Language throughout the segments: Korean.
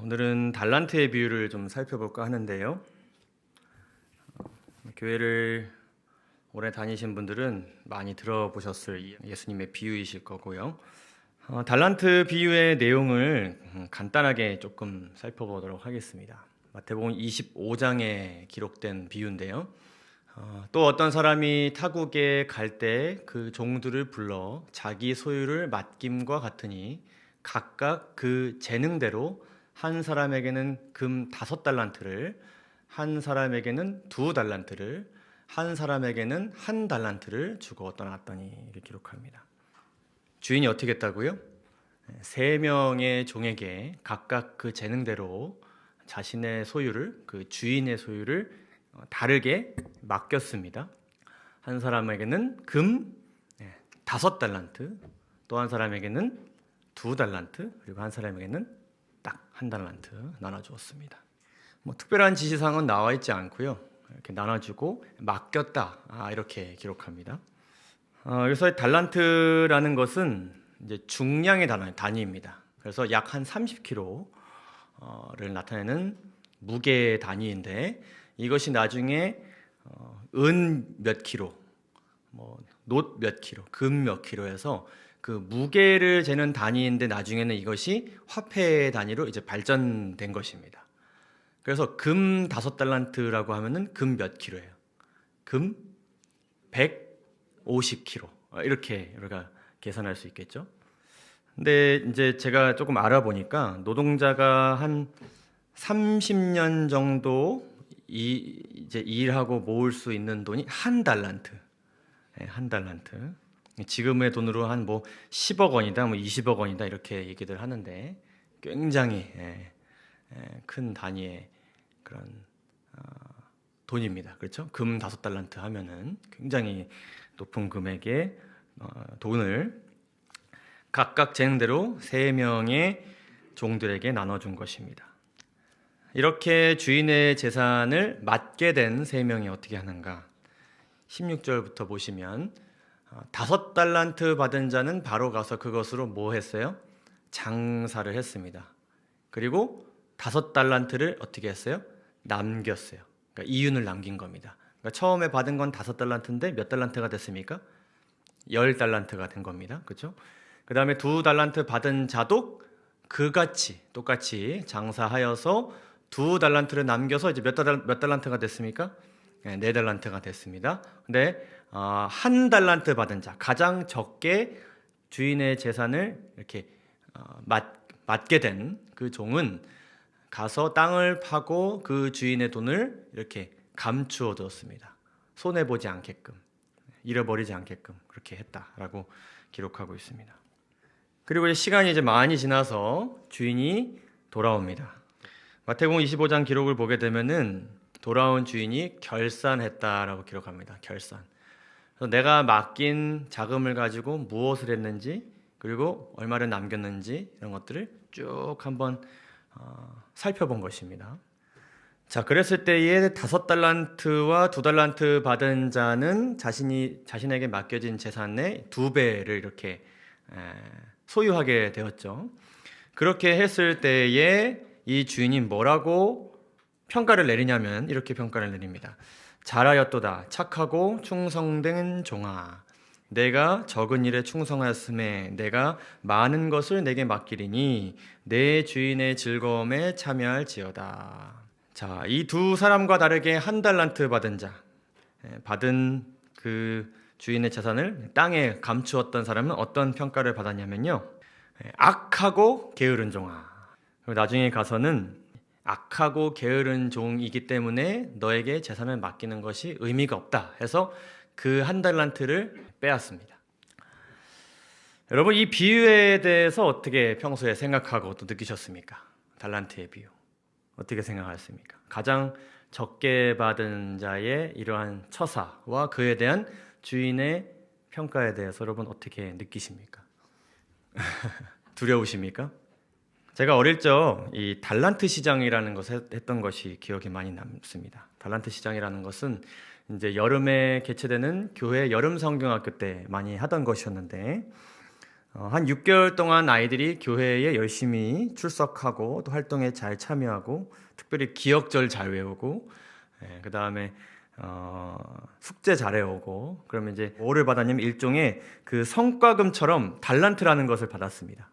오늘은 달란트의 비유를 좀 살펴볼까 하는데요. 교회를 오래 다니신 분들은 많이 들어보셨을 예수님의 비유이실 거고요. 달란트 비유의 내용을 간단하게 조금 살펴보도록 하겠습니다. 마태복음 25장에 기록된 비유인데요. 또 어떤 사람이 타국에 갈 때 그 종들을 불러 자기 소유를 맡김과 같으니 각각 그 재능대로 한 사람에게는 금 5달란트를, 한 사람에게는 2달란트를, 한 사람에게는 1달란트를 주고 떠났더니 이렇게 기록합니다. 주인이 어떻게 했다고요? 3명의 종에게 각각 그 재능대로 자신의 소유를, 그 주인의 소유를 다르게 맡겼습니다. 한 사람에게는 금 5달란트, 또 한 사람에게는 2달란트, 그리고 한 사람에게는 딱 1달란트 나눠주었습니다. 특별한 지시사항은 나와 있지 않고요. 이렇게 나눠주고 맡겼다, 이렇게 기록합니다. 그래서 달란트라는 것은 이제 중량의 단위입니다. 그래서 약 한 30kg를 나타내는 무게 단위인데, 이것이 나중에 은 몇 킬로, 놋 몇 킬로, 금 몇 킬로에서 그 무게를 재는 단위인데 나중에는 이것이 화폐 단위로 이제 발전된 것입니다. 그래서 금 5달란트라고 하면은 금 몇 킬로예요? 금 150킬로. 이렇게 우리가 계산할 수 있겠죠. 근데 이제 제가 조금 알아보니까 노동자가 한 30년 정도 이제 일하고 모을 수 있는 돈이 1달란트. 1달란트. 지금의 돈으로 한 10억 원이다, 20억 원이다 이렇게 얘기들 하는데 굉장히 큰 단위의 그런 돈입니다. 그렇죠? 금 5달란트 하면은 굉장히 높은 금액의 돈을 각각 재능대로 3명의 종들에게 나눠준 것입니다. 이렇게 주인의 재산을 맡게 된 3명이 어떻게 하는가? 16절부터 보시면 5달란트 받은 자는 바로 가서 그것으로 뭐 했어요? 장사를 했습니다. 그리고 5달란트를 어떻게 했어요? 남겼어요. 그러니까 이윤을 남긴 겁니다. 그러니까 처음에 받은 건 5달란트인데 몇 달란트가 됐습니까? 10달란트가 된 겁니다. 그렇죠? 그 다음에 2달란트 받은 자도 그같이 똑같이 장사하여서 2달란트를 남겨서 이제 몇 달란트가 됐습니까? 4달란트가 됐습니다. 근데 1달란트 받은 자, 가장 적게 주인의 재산을 이렇게 맡게 된 그 종은 가서 땅을 파고 그 주인의 돈을 이렇게 감추어 두었습니다. 손해보지 않게끔, 잃어버리지 않게끔 그렇게 했다라고 기록하고 있습니다. 그리고 시간이 이제 많이 지나서 주인이 돌아옵니다. 마태복음 25장 기록을 보게 되면은 돌아온 주인이 결산했다라고 기록합니다. 결산. 그래서 내가 맡긴 자금을 가지고 무엇을 했는지, 그리고 얼마를 남겼는지 이런 것들을 쭉 한번 살펴본 것입니다. 자, 그랬을 때에 5달란트와 2달란트 받은 자는 자신에게 맡겨진 재산의 2배를 이렇게 소유하게 되었죠. 그렇게 했을 때에 이 주인이 뭐라고 평가를 내리냐면 이렇게 평가를 내립니다. 잘하였도다 착하고 충성된 종아, 내가 적은 일에 충성하였음에 내가 많은 것을 내게 맡기리니 내 주인의 즐거움에 참여할지어다. 자, 이 두 사람과 다르게 1달란트 받은 자, 받은 그 주인의 재산을 땅에 감추었던 사람은 어떤 평가를 받았냐면요, 악하고 게으른 종아. 나중에 가서는 악하고 게으른 종이기 때문에 너에게 재산을 맡기는 것이 의미가 없다 해서 그 1달란트를 빼앗습니다. 여러분, 이 비유에 대해서 어떻게 평소에 생각하고 또 느끼셨습니까? 달란트의 비유 어떻게 생각하셨습니까? 가장 적게 받은 자의 이러한 처사와 그에 대한 주인의 평가에 대해서 여러분 어떻게 느끼십니까? 두려우십니까? 제가 어릴 적 이 달란트 시장이라는 것을 했던 것이 기억에 많이 남습니다. 달란트 시장이라는 것은 이제 여름에 개최되는 교회 여름 성경학교 때 많이 하던 것이었는데, 한 6개월 동안 아이들이 교회에 열심히 출석하고 또 활동에 잘 참여하고 특별히 기억절 잘 외우고 그 다음에 숙제 잘 해오고 그러면 이제 뭐를 받았냐면 일종의 그 성과금처럼 달란트라는 것을 받았습니다.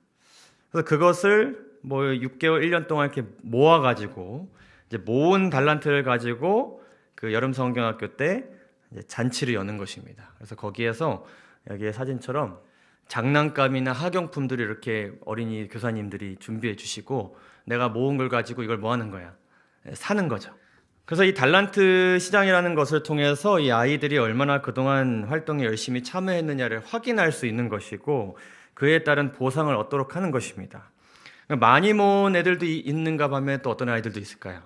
그래서 그것을 뭐 6개월, 1년 동안 이렇게 모아가지고 이제 모은 달란트를 가지고 그 여름 성경학교 때 이제 잔치를 여는 것입니다. 그래서 거기에서 여기에 사진처럼 장난감이나 학용품들을 이렇게 어린이 교사님들이 준비해 주시고 내가 모은 걸 가지고 이걸 뭐 하는 거야? 사는 거죠. 그래서 이 달란트 시장이라는 것을 통해서 이 아이들이 얼마나 그동안 활동에 열심히 참여했느냐를 확인할 수 있는 것이고 그에 따른 보상을 얻도록 하는 것입니다. 많이 모은 애들도 있는가 하면 또 어떤 아이들도 있을까요?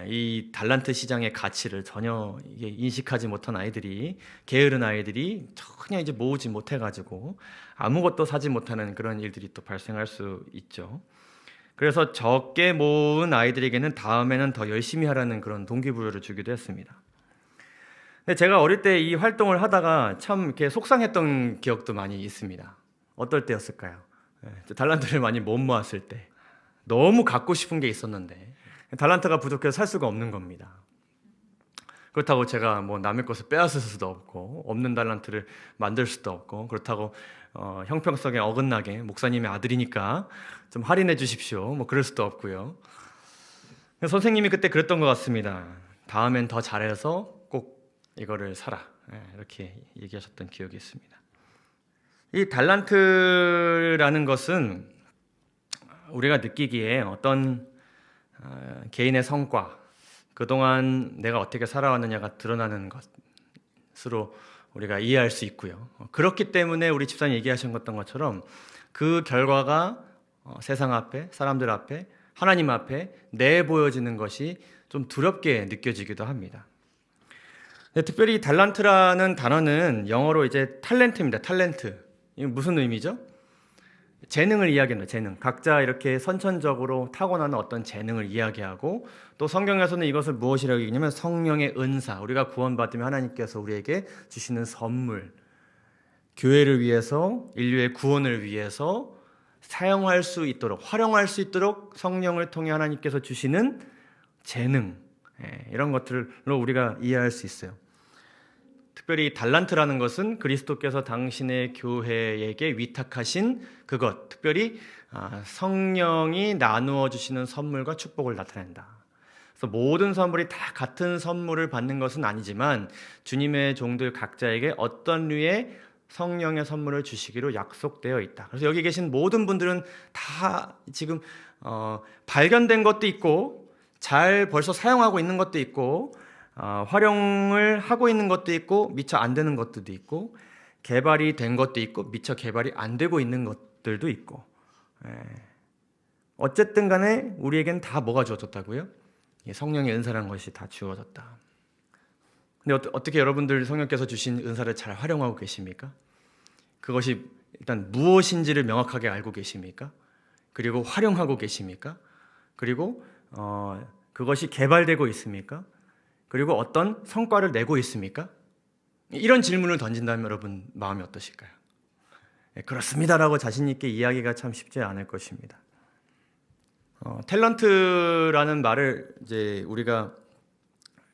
이 달란트 시장의 가치를 전혀 인식하지 못한 아이들이, 게으른 아이들이 전혀 이제 모으지 못해가지고 아무것도 사지 못하는 그런 일들이 또 발생할 수 있죠. 그래서 적게 모은 아이들에게는 다음에는 더 열심히 하라는 그런 동기부여를 주기도 했습니다. 근데 제가 어릴 때 이 활동을 하다가 참 이렇게 속상했던 기억도 많이 있습니다. 어떨 때였을까요? 달란트를 많이 못 모았을 때 너무 갖고 싶은 게 있었는데 달란트가 부족해서 살 수가 없는 겁니다. 그렇다고 제가 뭐 남의 것을 빼앗을 수도 없고 없는 달란트를 만들 수도 없고 그렇다고 형평성에 어긋나게 목사님의 아들이니까 좀 할인해 주십시오 뭐 그럴 수도 없고요. 선생님이 그때 그랬던 것 같습니다. 다음엔 더 잘해서 꼭 이거를 사라 이렇게 얘기하셨던 기억이 있습니다. 이 달란트라는 것은 우리가 느끼기에 어떤 개인의 성과, 그동안 내가 어떻게 살아왔느냐가 드러나는 것으로 우리가 이해할 수 있고요. 그렇기 때문에 우리 집사님 얘기하신 것처럼 그 결과가 세상 앞에, 사람들 앞에, 하나님 앞에 내보여지는 것이 좀 두렵게 느껴지기도 합니다. 특별히 달란트라는 단어는 영어로 이제 탤런트입니다. 탤런트. 이게 무슨 의미죠? 재능을 이야기합니다. 재능. 각자 이렇게 선천적으로 타고나는 어떤 재능을 이야기하고 또 성경에서는 이것을 무엇이라고 얘기하냐면 성령의 은사. 우리가 구원받으면 하나님께서 우리에게 주시는 선물. 교회를 위해서, 인류의 구원을 위해서 사용할 수 있도록, 활용할 수 있도록 성령을 통해 하나님께서 주시는 재능. 이런 것들로 우리가 이해할 수 있어요. 특별히 달란트라는 것은 그리스도께서 당신의 교회에게 위탁하신 그것, 특별히 성령이 나누어 주시는 선물과 축복을 나타낸다. 그래서 모든 선물이 다 같은 선물을 받는 것은 아니지만 주님의 종들 각자에게 어떤 류의 성령의 선물을 주시기로 약속되어 있다. 그래서 여기 계신 모든 분들은 다 지금 발견된 것도 있고 잘 벌써 사용하고 있는 것도 있고 활용을 하고 있는 것도 있고 미처 안 되는 것들도 있고 개발이 된 것도 있고 미처 개발이 안 되고 있는 것들도 있고 어쨌든 간에 우리에겐 다 뭐가 주어졌다고요? 성령의 은사라는 것이 다 주어졌다. 근데 어떻게 여러분들 성령께서 주신 은사를 잘 활용하고 계십니까? 그것이 일단 무엇인지를 명확하게 알고 계십니까? 그리고 활용하고 계십니까? 그리고 그것이 개발되고 있습니까? 그리고 어떤 성과를 내고 있습니까? 이런 질문을 던진다면 여러분 마음이 어떠실까요? 그렇습니다라고 자신 있게 이야기가 참 쉽지 않을 것입니다. 탤런트라는 말을 이제 우리가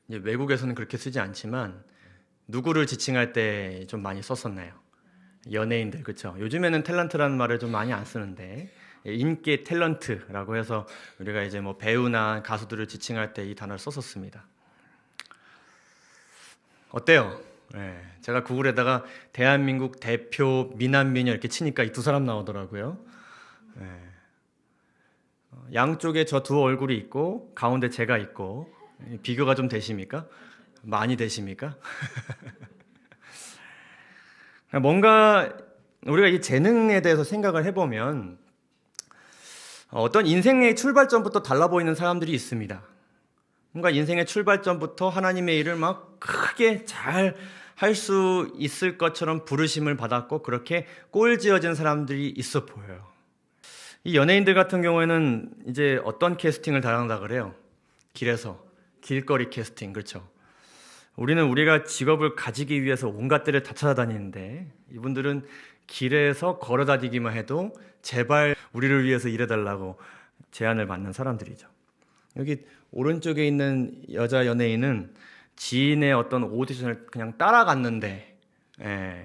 이제 외국에서는 그렇게 쓰지 않지만 누구를 지칭할 때 좀 많이 썼었나요? 연예인들, 그렇죠? 요즘에는 탤런트라는 말을 좀 많이 안 쓰는데 인기 탤런트라고 해서 우리가 이제 뭐 배우나 가수들을 지칭할 때 이 단어를 썼었습니다. 어때요? 제가 구글에다가 대한민국 대표 미남미녀 이렇게 치니까 이 두 사람 나오더라고요. 양쪽에 저 두 얼굴이 있고 가운데 제가 있고 비교가 좀 되십니까? 많이 되십니까? 뭔가 우리가 이 재능에 대해서 생각을 해보면 어떤 인생의 출발점부터 달라 보이는 사람들이 있습니다. 뭔가 인생의 출발점부터 하나님의 일을 막 크게 잘 할 수 있을 것처럼 부르심을 받았고 그렇게 꼴지어진 사람들이 있어 보여요. 이 연예인들 같은 경우에는 이제 어떤 캐스팅을 당한다 그래요? 길에서 길거리 캐스팅, 그렇죠? 우리는 우리가 직업을 가지기 위해서 온갖 데를 다 찾아다니는데 이분들은 길에서 걸어다니기만 해도 제발 우리를 위해서 일해달라고 제안을 받는 사람들이죠. 여기 오른쪽에 있는 여자 연예인은 지인의 어떤 오디션을 그냥 따라갔는데,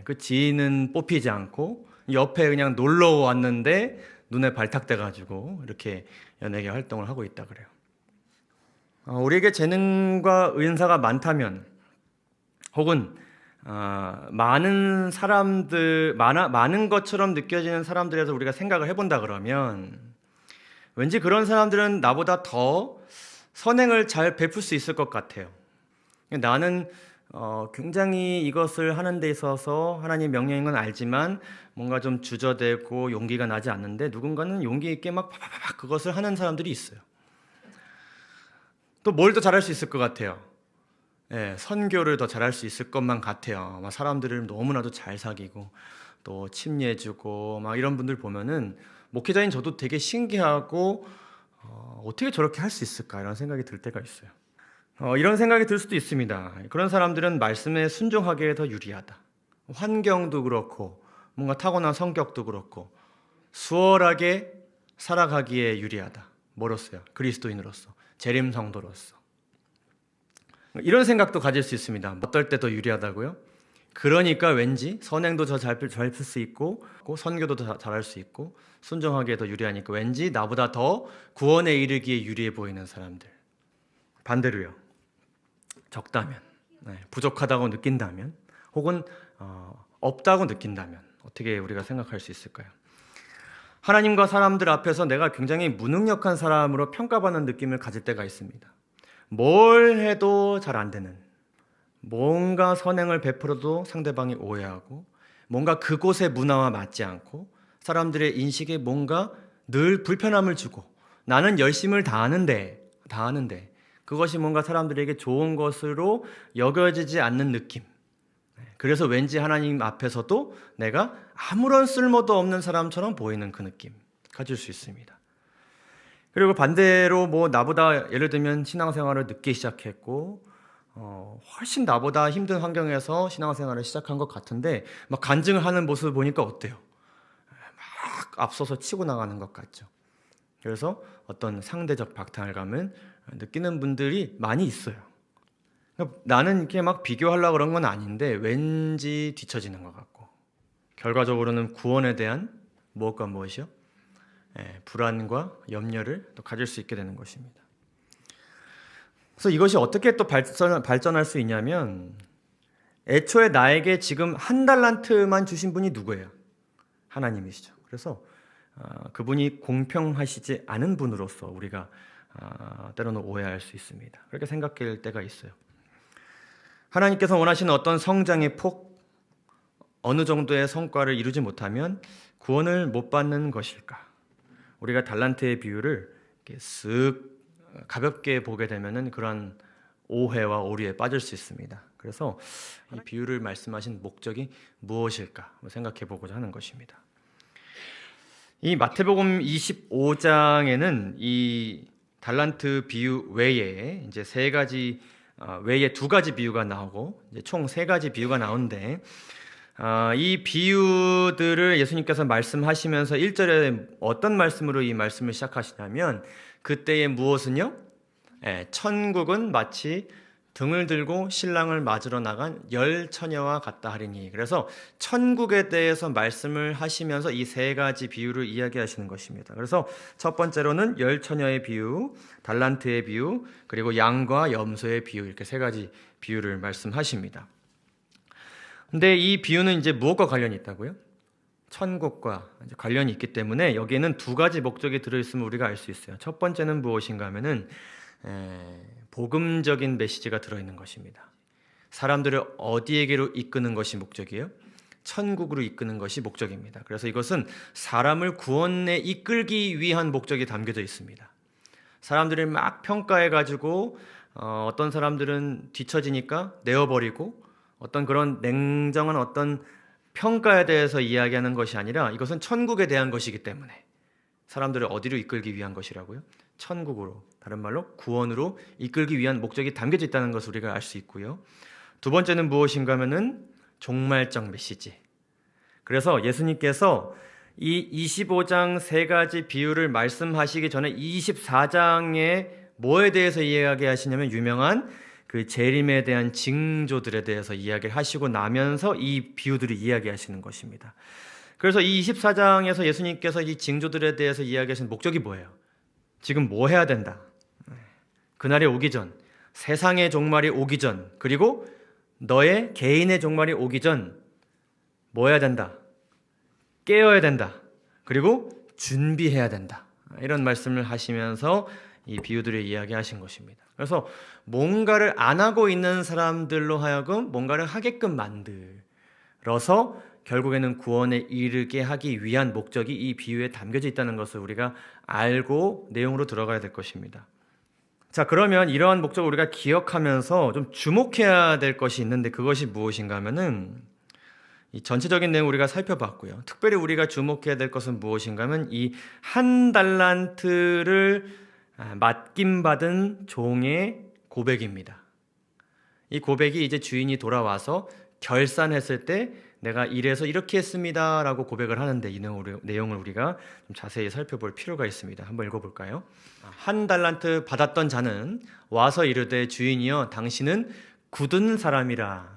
그 지인은 뽑히지 않고 옆에 그냥 놀러 왔는데 눈에 발탁돼가지고 이렇게 연예계 활동을 하고 있다 그래요. 우리에게 재능과 은사가 많다면, 혹은 많은 사람들, 많은 것처럼 느껴지는 사람들에서 우리가 생각을 해본다 그러면 왠지 그런 사람들은 나보다 더 선행을 잘 베풀 수 있을 것 같아요. 나는 굉장히 이것을 하는 데 있어서 하나님 명령인 건 알지만 뭔가 좀 주저되고 용기가 나지 않는데, 누군가는 용기 있게 막 파파파 그것을 하는 사람들이 있어요. 또 뭘 더 잘할 수 있을 것 같아요. 선교를 더 잘할 수 있을 것만 같아요. 막 사람들을 너무나도 잘 사귀고 또 침례해주고 막 이런 분들 보면은 목회자인 저도 되게 신기하고 어떻게 저렇게 할 수 있을까 이런 생각이 들 때가 있어요. 이런 생각이 들 수도 있습니다. 그런 사람들은 말씀에 순종하기에 더 유리하다. 환경도 그렇고 뭔가 타고난 성격도 그렇고 수월하게 살아가기에 유리하다. 뭐로서요? 그리스도인으로서, 재림 성도로서. 이런 생각도 가질 수 있습니다. 어떨 때 더 유리하다고요? 그러니까 왠지 선행도 더 잘 풀 수 있고 선교도 더 잘할 수 있고 순종하기에 더 유리하니까 왠지 나보다 더 구원에 이르기에 유리해 보이는 사람들. 반대로요. 적다면, 부족하다고 느낀다면, 혹은 없다고 느낀다면 어떻게 우리가 생각할 수 있을까요? 하나님과 사람들 앞에서 내가 굉장히 무능력한 사람으로 평가받는 느낌을 가질 때가 있습니다. 뭘 해도 잘 안 되는, 뭔가 선행을 베풀어도 상대방이 오해하고, 뭔가 그곳의 문화와 맞지 않고 사람들의 인식에 뭔가 늘 불편함을 주고, 나는 열심을 다하는데 그것이 뭔가 사람들에게 좋은 것으로 여겨지지 않는 느낌. 그래서 왠지 하나님 앞에서도 내가 아무런 쓸모도 없는 사람처럼 보이는 그 느낌 가질 수 있습니다. 그리고 반대로 나보다 예를 들면 신앙생활을 늦게 시작했고 훨씬 나보다 힘든 환경에서 신앙생활을 시작한 것 같은데 막 간증을 하는 모습을 보니까 어때요? 막 앞서서 치고 나가는 것 같죠. 그래서 어떤 상대적 박탈감을 느끼는 분들이 많이 있어요. 나는 이렇게 막 비교하려고 그런 건 아닌데 왠지 뒤처지는 것 같고, 결과적으로는 구원에 대한 무엇과 무엇이요? 불안과 염려를 또 가질 수 있게 되는 것입니다. 그래서 이것이 어떻게 또 발전할 수 있냐면, 애초에 나에게 지금 한 달란트만 주신 분이 누구예요? 하나님이시죠. 그래서 그분이 공평하시지 않은 분으로서 우리가 때로는 오해할 수 있습니다. 그렇게 생각할 때가 있어요. 하나님께서 원하시는 어떤 성장의 폭, 어느 정도의 성과를 이루지 못하면 구원을 못 받는 것일까? 우리가 달란트의 비유를 이렇게 쓱 가볍게 보게 되면은 그런 오해와 오류에 빠질 수 있습니다. 그래서 이 비유를 말씀하신 목적이 무엇일까 생각해 보고자 하는 것입니다. 이 마태복음 25장에는 이 달란트 비유 외에 이제 외에 두 가지 비유가 나오고 이제 총 세 가지 비유가 나오는데, 이 비유들을 예수님께서 말씀하시면서 1절에 어떤 말씀으로 이 말씀을 시작하시냐면, 그때의 무엇은요? 천국은 마치 등을 들고 신랑을 맞으러 나간 열 처녀와 같다 하리니. 그래서 천국에 대해서 말씀을 하시면서 이 세 가지 비유를 이야기하시는 것입니다. 그래서 첫 번째로는 열 처녀의 비유, 달란트의 비유, 그리고 양과 염소의 비유, 이렇게 세 가지 비유를 말씀하십니다. 근데 이 비유는 이제 무엇과 관련이 있다고요? 천국과 관련이 있기 때문에 여기에는 두 가지 목적이 들어있음을 우리가 알 수 있어요. 첫 번째는 무엇인가 하면은 복음적인 메시지가 들어있는 것입니다. 사람들을 어디에게로 이끄는 것이 목적이에요? 천국으로 이끄는 것이 목적입니다. 그래서 이것은 사람을 구원에 이끌기 위한 목적이 담겨져 있습니다. 사람들을 막 평가해가지고 어떤 사람들은 뒤처지니까 내어버리고, 어떤 그런 냉정한 어떤 평가에 대해서 이야기하는 것이 아니라 이것은 천국에 대한 것이기 때문에 사람들을 어디로 이끌기 위한 것이라고요? 천국으로, 다른 말로 구원으로 이끌기 위한 목적이 담겨져 있다는 것을 우리가 알 수 있고요. 두 번째는 무엇인가 하면은 종말적 메시지. 그래서 예수님께서 이 25장 세 가지 비유를 말씀하시기 전에 24장에 뭐에 대해서 이야기하시냐면 유명한 그 재림에 대한 징조들에 대해서 이야기를 하시고 나면서 이 비유들을 이야기하시는 것입니다. 그래서 이 24장에서 예수님께서 이 징조들에 대해서 이야기하신 목적이 뭐예요? 지금 뭐 해야 된다? 그날이 오기 전, 세상의 종말이 오기 전, 그리고 너의 개인의 종말이 오기 전 뭐 해야 된다? 깨어야 된다. 그리고 준비해야 된다. 이런 말씀을 하시면서 이 비유들을 이야기하신 것입니다. 그래서 뭔가를 안 하고 있는 사람들로 하여금 뭔가를 하게끔 만들어서 결국에는 구원에 이르게 하기 위한 목적이 이 비유에 담겨져 있다는 것을 우리가 알고 내용으로 들어가야 될 것입니다. 자, 그러면 이러한 목적을 우리가 기억하면서 좀 주목해야 될 것이 있는데 그것이 무엇인가 하면은 이 전체적인 내용 우리가 살펴봤고요. 특별히 우리가 주목해야 될 것은 무엇인가 하면 이 한 달란트를 맡김받은 종의 고백입니다. 이 고백이 이제 주인이 돌아와서 결산했을 때 내가 이래서 이렇게 했습니다 라고 고백을 하는데 이 내용을 우리가 좀 자세히 살펴볼 필요가 있습니다. 한번 읽어볼까요? 한 달란트 받았던 자는 와서 이르되 주인이여 당신은 굳은 사람이라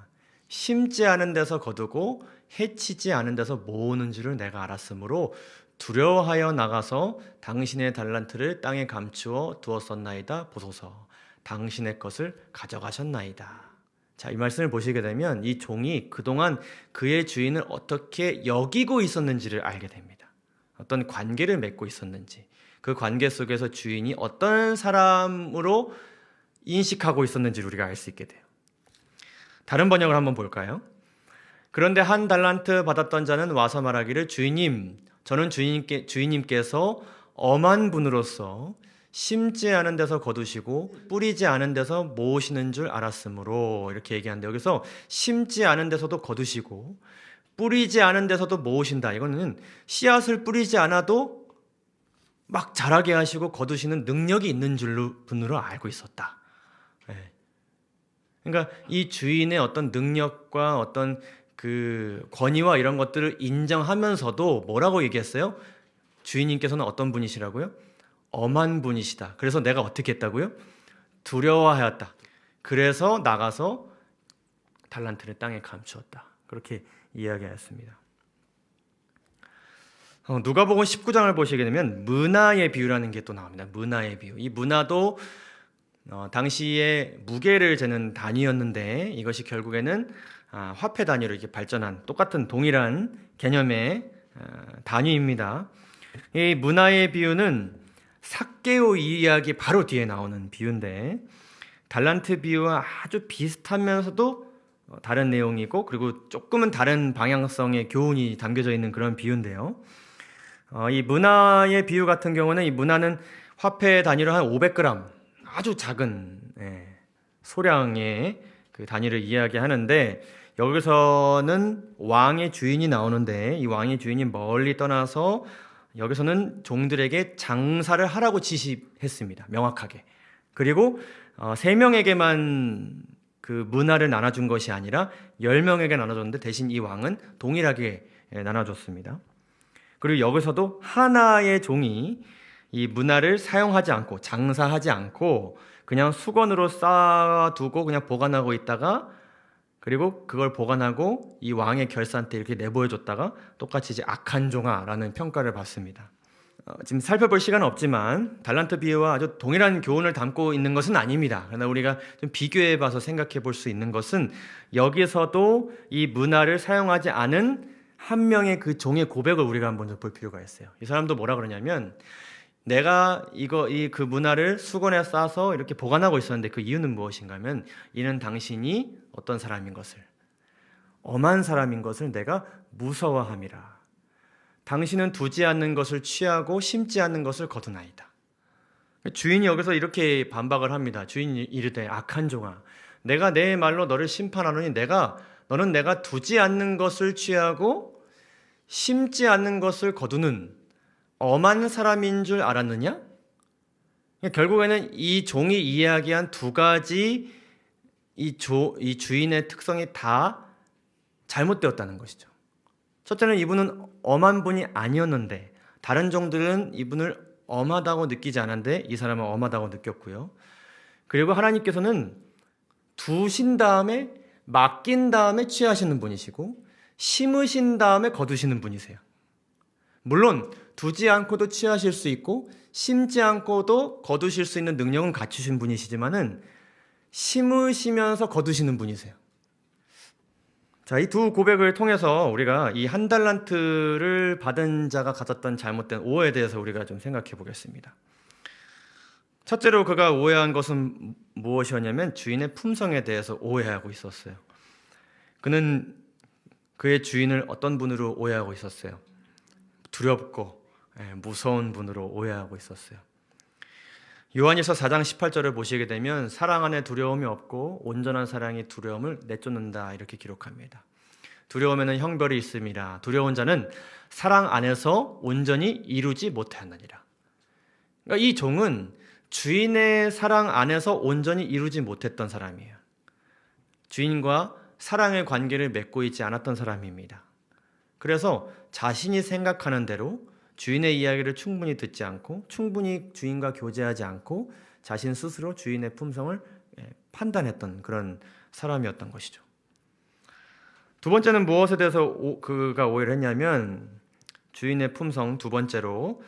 심지 않은 데서 거두고 해치지 않은 데서 모으는 줄을 내가 알았으므로 두려워하여 나가서 당신의 달란트를 땅에 감추어 두었었나이다. 보소서 당신의 것을 가져가셨나이다. 자, 이 말씀을 보시게 되면 이 종이 그동안 그의 주인을 어떻게 여기고 있었는지를 알게 됩니다. 어떤 관계를 맺고 있었는지, 그 관계 속에서 주인이 어떤 사람으로 인식하고 있었는지를 우리가 알 수 있게 돼요. 다른 번역을 한번 볼까요? 그런데 한 달란트 받았던 자는 와서 말하기를 주인님, 저는 주인님께서 엄한 분으로서 심지 않은 데서 거두시고 뿌리지 않은 데서 모으시는 줄 알았으므로 이렇게 얘기하는데 여기서 심지 않은 데서도 거두시고 뿌리지 않은 데서도 모으신다. 이거는 씨앗을 뿌리지 않아도 막 자라게 하시고 거두시는 능력이 있는 분으로 알고 있었다. 그러니까 이 주인의 어떤 능력과 어떤 그 권위와 이런 것들을 인정하면서도 뭐라고 얘기했어요? 주인님께서는 어떤 분이시라고요? 엄한 분이시다. 그래서 내가 어떻게 했다고요? 두려워하였다. 그래서 나가서 달란트를 땅에 감추었다. 그렇게 이야기하였습니다. 누가복음 19장을 보시게 되면 문화의 비유라는 게 또 나옵니다. 문화의 비유. 이 문화도 당시에 무게를 재는 단위였는데 이것이 결국에는 화폐 단위로 이렇게 발전한 똑같은 동일한 개념의 단위입니다. 이 문화의 비유는 삭개오 이야기 바로 뒤에 나오는 비유인데 달란트 비유와 아주 비슷하면서도 다른 내용이고 그리고 조금은 다른 방향성의 교훈이 담겨져 있는 그런 비유인데요. 이 문화의 비유 같은 경우는 이 문화는 화폐 단위로 한 500g 아주 작은 소량의 그 단위를 이야기하는데 여기서는 왕의 주인이 나오는데 이 왕의 주인이 멀리 떠나서 여기서는 종들에게 장사를 하라고 지시했습니다. 명확하게. 그리고 3명에게만 그 문화를 나눠준 것이 아니라 10명에게 나눠줬는데 대신 이 왕은 동일하게 나눠줬습니다. 그리고 여기서도 하나의 종이 이 문화를 사용하지 않고 장사하지 않고 그냥 수건으로 쌓아두고 그냥 보관하고 있다가 그리고 그걸 보관하고 이 왕의 결산 때 이렇게 내보여줬다가 똑같이 이제 악한 종아라는 평가를 받습니다. 지금 살펴볼 시간은 없지만 달란트 비유와 아주 동일한 교훈을 담고 있는 것은 아닙니다. 그러나 우리가 좀 비교해봐서 생각해 볼 수 있는 것은 여기서도 이 문화를 사용하지 않은 한 명의 그 종의 고백을 우리가 한번 볼 필요가 있어요. 이 사람도 뭐라 그러냐면 내가 그 문화를 수건에 싸서 이렇게 보관하고 있었는데 그 이유는 무엇인가 하면 이는 당신이 어떤 사람인 것을 엄한 사람인 것을 내가 무서워함이라. 당신은 두지 않는 것을 취하고 심지 않는 것을 거두나이다. 주인이 여기서 이렇게 반박을 합니다. 주인이 이르되 악한 종아 내가 내 말로 너를 심판하노니 너는 내가 두지 않는 것을 취하고 심지 않는 것을 거두는 엄한 사람인 줄 알았느냐? 결국에는 이 종이 이야기한 두 가지 이 주인의 특성이 다 잘못되었다는 것이죠. 첫째는 이분은 엄한 분이 아니었는데 다른 종들은 이분을 엄하다고 느끼지 않았는데 이 사람은 엄하다고 느꼈고요. 그리고 하나님께서는 두신 다음에 맡긴 다음에 취하시는 분이시고 심으신 다음에 거두시는 분이세요. 물론 두지 않고도 취하실 수 있고 심지 않고도 거두실 수 있는 능력은 갖추신 분이시지만은 심으시면서 거두시는 분이세요. 자, 이 두 고백을 통해서 우리가 이 한 달란트를 받은 자가 가졌던 잘못된 오해에 대해서 우리가 좀 생각해 보겠습니다. 첫째로 그가 오해한 것은 무엇이었냐면 주인의 품성에 대해서 오해하고 있었어요. 그는 그의 주인을 어떤 분으로 오해하고 있었어요? 두렵고 무서운 분으로 오해하고 있었어요. 요한일서 4장 18절을 보시게 되면 사랑 안에 두려움이 없고 온전한 사랑이 두려움을 내쫓는다 이렇게 기록합니다. 두려움에는 형벌이 있음이라. 두려운 자는 사랑 안에서 온전히 이루지 못하느니라. 그러니까 이 종은 주인의 사랑 안에서 온전히 이루지 못했던 사람이에요. 주인과 사랑의 관계를 맺고 있지 않았던 사람입니다. 그래서 자신이 생각하는 대로 주인의 이야기를 충분히 듣지 않고 충분히 주인과 교제하지 않고 자신 스스로 주인의 품성을 판단했던 그런 사람이었던 것이죠. 두 번째는 무엇에 대해서 그가 오해를 했냐면 주인의 품성 두 번째로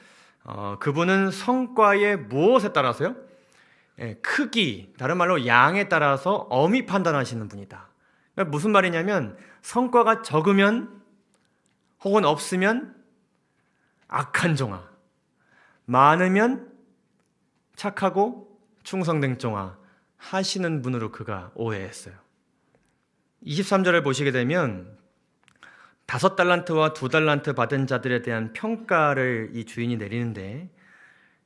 그분은 성과의 무엇에 따라서요? 크기, 다른 말로 양에 따라서 엄히 판단하시는 분이다. 그러니까 무슨 말이냐면 성과가 적으면 혹은 없으면 악한 종아, 많으면 착하고 충성된 종아 하시는 분으로 그가 오해했어요. 23절을 보시게 되면 5달란트와 2달란트 받은 자들에 대한 평가를 이 주인이 내리는데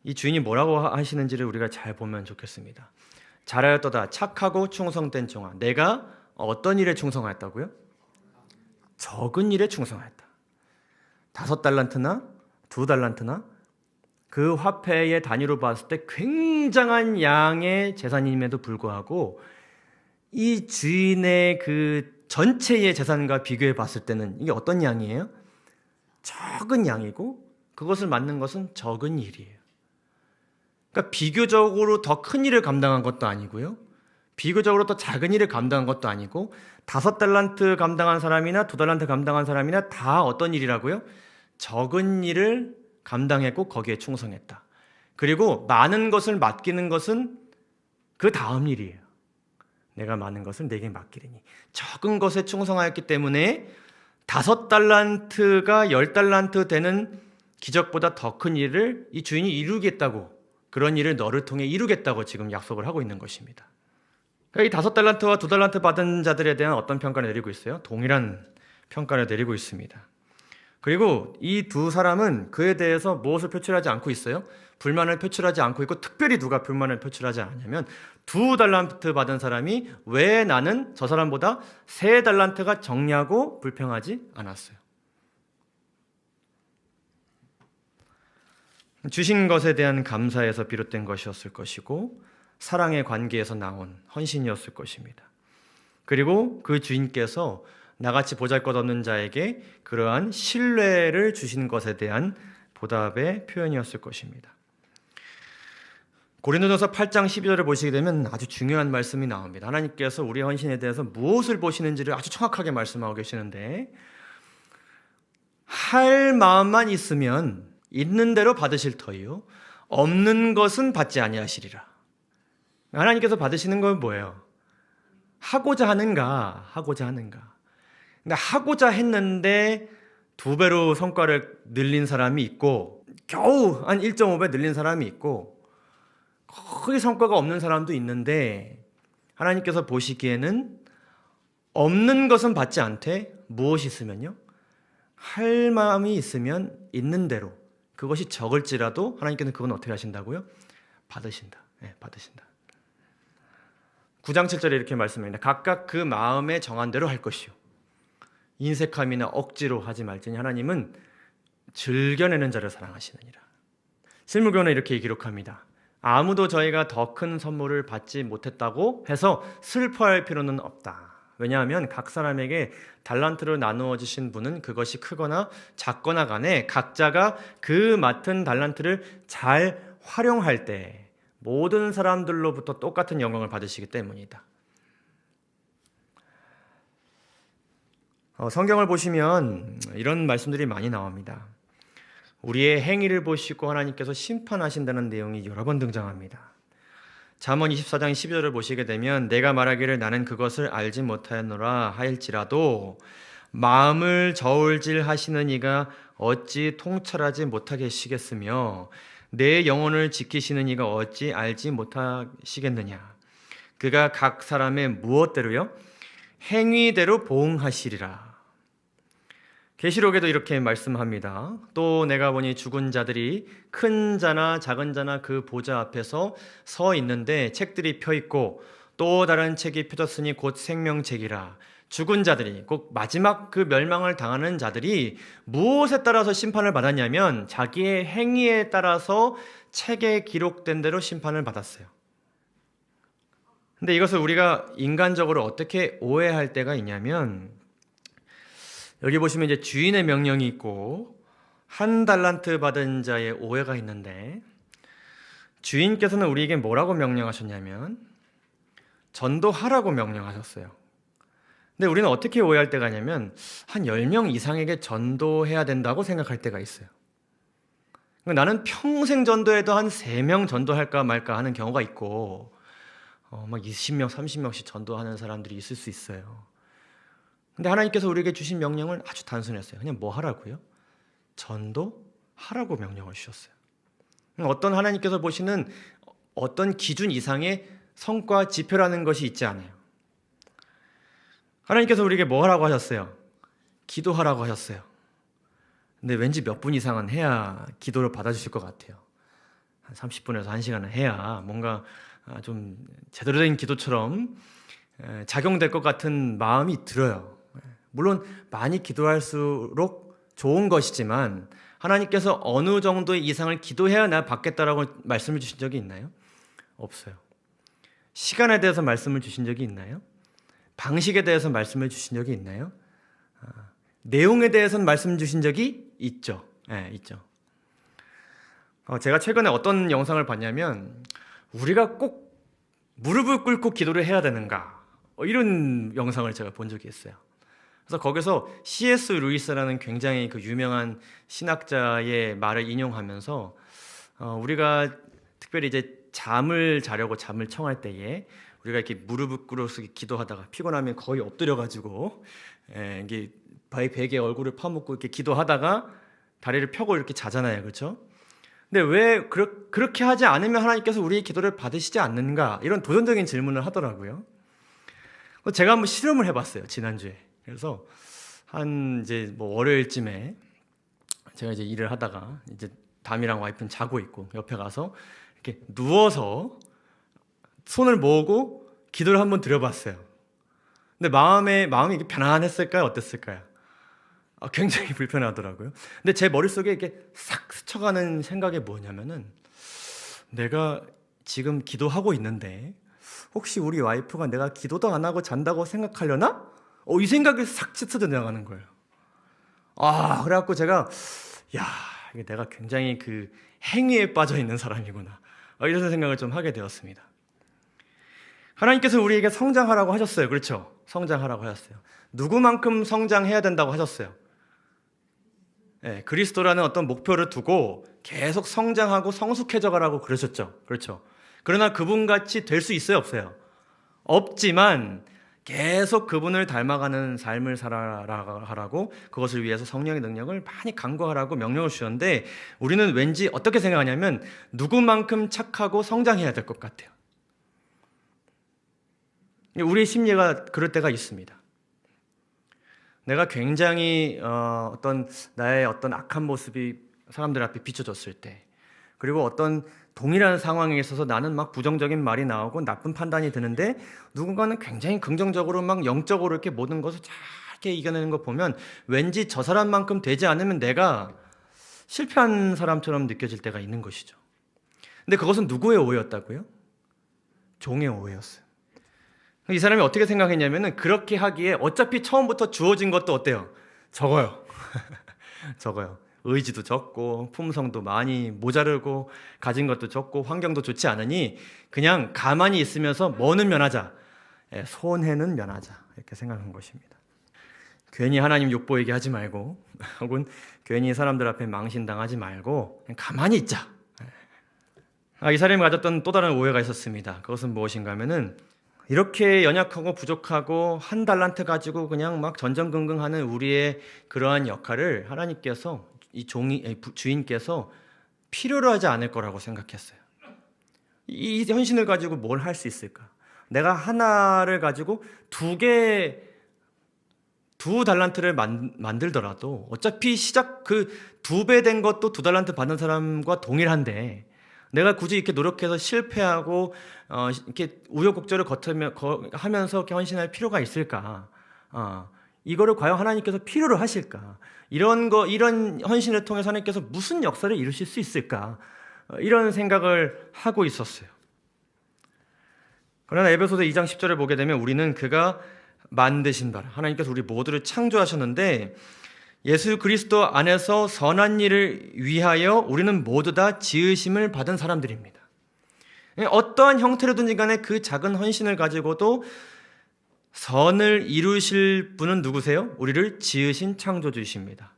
이 주인이 뭐라고 하시는지를 우리가 잘 보면 좋겠습니다. 잘하였도다 착하고 충성된 종아. 내가 어떤 일에 충성하였다고요? 적은 일에 충성하였다. 5달란트나 2달란트나 그 화폐의 단위로 봤을 때 굉장한 양의 재산임에도 불구하고 이 주인의 그 전체의 재산과 비교해 봤을 때는 이게 어떤 양이에요? 적은 양이고 그것을 맡는 것은 적은 일이에요. 그러니까 비교적으로 더 큰 일을 감당한 것도 아니고요. 비교적으로 더 작은 일을 감당한 것도 아니고 5달란트 감당한 사람이나 2달란트 감당한 사람이나 다 어떤 일이라고요? 적은 일을 감당했고 거기에 충성했다. 그리고 많은 것을 맡기는 것은 그 다음 일이에요. 내가 많은 것을 내게 맡기리니. 적은 것에 충성하였기 때문에 5달란트가 10달란트 되는 기적보다 더 큰 일을 이 주인이 이루겠다고, 그런 일을 너를 통해 이루겠다고 지금 약속을 하고 있는 것입니다. 그러니까 이 5달란트와 2달란트 받은 자들에 대한 어떤 평가를 내리고 있어요? 동일한 평가를 내리고 있습니다. 그리고 이 두 사람은 그에 대해서 무엇을 표출하지 않고 있어요? 불만을 표출하지 않고 있고, 특별히 누가 불만을 표출하지 않냐면 2달란트 받은 사람이 왜 나는 저 사람보다 3달란트가 적냐고 불평하지 않았어요. 주신 것에 대한 감사에서 비롯된 것이었을 것이고 사랑의 관계에서 나온 헌신이었을 것입니다. 그리고 그 주인께서 나같이 보잘것없는 자에게 그러한 신뢰를 주신 것에 대한 보답의 표현이었을 것입니다. 고린도전서 8장 12절을 보시게 되면 아주 중요한 말씀이 나옵니다. 하나님께서 우리의 헌신에 대해서 무엇을 보시는지를 아주 정확하게 말씀하고 계시는데, 할 마음만 있으면 있는 대로 받으실 터이요 없는 것은 받지 아니하시리라. 하나님께서 받으시는 건 뭐예요? 하고자 하는가? 근데 하고자 했는데 2배로 성과를 늘린 사람이 있고 겨우 한 1.5배 늘린 사람이 있고 거의 성과가 없는 사람도 있는데, 하나님께서 보시기에는 없는 것은 받지 않되 무엇이 있으면요? 할 마음이 있으면 있는 대로, 그것이 적을지라도 하나님께서는 그건 어떻게 하신다고요? 받으신다. 받으신다. 9장 7절에 이렇게 말씀합니다. 각각 그 마음에 정한 대로 할 것이요 인색함이나 억지로 하지 말지니 하나님은 즐겨내는 자를 사랑하시느니라. 실무교는 이렇게 기록합니다. 아무도 저희가 더 큰 선물을 받지 못했다고 해서 슬퍼할 필요는 없다. 왜냐하면 각 사람에게 달란트로 나누어 주신 분은 그것이 크거나 작거나 간에 각자가 그 맡은 달란트를 잘 활용할 때 모든 사람들로부터 똑같은 영광을 받으시기 때문이다. 성경을 보시면 이런 말씀들이 많이 나옵니다. 우리의 행위를 보시고 하나님께서 심판하신다는 내용이 여러 번 등장합니다. 잠언 24장 12절을 보시게 되면 내가 말하기를 나는 그것을 알지 못하였노라 하일지라도 마음을 저울질 하시는 이가 어찌 통찰하지 못하시겠으며 내 영혼을 지키시는 이가 어찌 알지 못하시겠느냐. 그가 각 사람의 무엇대로요? 행위대로 보응하시리라. 계시록에도 이렇게 말씀합니다. 또 내가 보니 죽은 자들이 큰 자나 작은 자나 그 보좌 앞에서 서 있는데 책들이 펴 있고 또 다른 책이 펴졌으니 곧 생명책이라. 죽은 자들이 꼭 마지막 그 멸망을 당하는 자들이 무엇에 따라서 심판을 받았냐면 자기의 행위에 따라서 책에 기록된 대로 심판을 받았어요. 근데 이것을 우리가 인간적으로 어떻게 오해할 때가 있냐면 여기 보시면 이제 주인의 명령이 있고 한 달란트 받은 자의 오해가 있는데 주인께서는 우리에게 뭐라고 명령하셨냐면 전도하라고 명령하셨어요. 근데 우리는 어떻게 오해할 때가 있냐면 한 10명 이상에게 전도해야 된다고 생각할 때가 있어요. 나는 평생 전도해도 한 3명 전도할까 말까 하는 경우가 있고 막 20명, 30명씩 전도하는 사람들이 있을 수 있어요. 근데 하나님께서 우리에게 주신 명령은 아주 단순했어요. 그냥 뭐 하라고요? 전도하라고 명령을 주셨어요. 어떤 하나님께서 보시는 어떤 기준 이상의 성과 지표라는 것이 있지 않아요. 하나님께서 우리에게 뭐 하라고 하셨어요? 기도하라고 하셨어요. 근데 왠지 몇 분 이상은 해야 기도를 받아주실 것 같아요. 한 30분에서 1시간은 해야 뭔가 좀 제대로 된 기도처럼 작용될 것 같은 마음이 들어요. 물론 많이 기도할수록 좋은 것이지만 하나님께서 어느 정도의 이상을 기도해야 나 받겠다라고 말씀을 주신 적이 있나요? 없어요. 시간에 대해서 말씀을 주신 적이 있나요? 방식에 대해서 말씀을 주신 적이 있나요? 내용에 대해서는 말씀 주신 적이 있죠. 네, 있죠. 제가 최근에 어떤 영상을 봤냐면 우리가 꼭 무릎을 꿇고 기도를 해야 되는가 이런 영상을 제가 본 적이 있어요. 그래서 거기서 C.S. 루이스라는 굉장히 그 유명한 신학자의 말을 인용하면서 우리가 특별히 이제 잠을 자려고 잠을 청할 때에 우리가 이렇게 무릎을 꿇어서 기도하다가 피곤하면 거의 엎드려가지고 이게 베개에 얼굴을 파묻고 이렇게 기도하다가 다리를 펴고 이렇게 자잖아요, 그렇죠? 근데 왜 그렇게 하지 않으면 하나님께서 우리의 기도를 받으시지 않는가? 이런 도전적인 질문을 하더라고요. 제가 한번 실험을 해봤어요, 지난주에. 그래서 이제 뭐 월요일쯤에 제가 이제 일을 하다가 이제 담이랑 와이프는 자고 있고 옆에 가서 이렇게 누워서 손을 모으고 기도를 한번 드려봤어요. 근데 마음이 이렇게 편안했을까요? 어땠을까요? 굉장히 불편하더라고요. 근데 제 머릿속에 이렇게 싹 스쳐가는 생각이 뭐냐면은 내가 지금 기도하고 있는데 혹시 우리 와이프가 내가 기도도 안 하고 잔다고 생각하려나? 이 생각이 싹 스쳐 지나가는 거예요. 그래갖고 제가 이게 내가 굉장히 그 행위에 빠져 있는 사람이구나. 이런 생각을 좀 하게 되었습니다. 하나님께서 우리에게 성장하라고 하셨어요. 그렇죠? 성장하라고 하셨어요. 누구만큼 성장해야 된다고 하셨어요. 네, 그리스도라는 어떤 목표를 두고 계속 성장하고 성숙해져 가라고 그러셨죠. 그렇죠? 그러나 그분같이 될 수 있어요? 없어요? 없지만 계속 그분을 닮아가는 삶을 살아가라고 그것을 위해서 성령의 능력을 많이 간구하라고 명령을 주셨는데 우리는 왠지 어떻게 생각하냐면 누구만큼 착하고 성장해야 될 것 같아요. 우리의 심리가 그럴 때가 있습니다. 내가 굉장히 나의 어떤 악한 모습이 사람들 앞에 비춰졌을 때, 그리고 어떤 동일한 상황에 있어서 나는 막 부정적인 말이 나오고 나쁜 판단이 드는데 누군가는 굉장히 긍정적으로 막 영적으로 이렇게 모든 것을 잘 이겨내는 거 보면 왠지 저 사람만큼 되지 않으면 내가 실패한 사람처럼 느껴질 때가 있는 것이죠. 근데 그것은 누구의 오해였다고요? 종의 오해였어요. 이 사람이 어떻게 생각했냐면은 그렇게 하기에 어차피 처음부터 주어진 것도 어때요? 적어요. 적어요. 의지도 적고 품성도 많이 모자르고 가진 것도 적고 환경도 좋지 않으니 그냥 가만히 있으면서 뭐는 면하자, 손해는 면하자, 이렇게 생각한 것입니다. 괜히 하나님 욕보이게 하지 말고 혹은 괜히 사람들 앞에 망신당하지 말고 그냥 가만히 있자. 이 사람이 가졌던 또 다른 오해가 있었습니다. 그것은 무엇인가 하면은 이렇게 연약하고 부족하고 한 달란트 가지고 그냥 막 전전긍긍하는 우리의 그러한 역할을 하나님께서 이 주인께서 필요로 하지 않을 거라고 생각했어요. 이 헌신을 가지고 뭘 할 수 있을까? 내가 하나를 가지고 두 달란트를 만들더라도 어차피 시작 그 2배 된 것도 2달란트 받는 사람과 동일한데 내가 굳이 이렇게 노력해서 실패하고 이렇게 우여곡절을 하면서 이렇게 헌신할 필요가 있을까? 이거를 과연 하나님께서 필요로 하실까? 이런 헌신을 통해서 하나님께서 무슨 역사를 이루실 수 있을까? 이런 생각을 하고 있었어요. 그러나 에베소서 2장 10절을 보게 되면 우리는 그가 만드신 바라, 하나님께서 우리 모두를 창조하셨는데 예수 그리스도 안에서 선한 일을 위하여 우리는 모두 다 지으심을 받은 사람들입니다. 어떠한 형태로든지 간에 그 작은 헌신을 가지고도 선을 이루실 분은 누구세요? 우리를 지으신 창조주이십니다.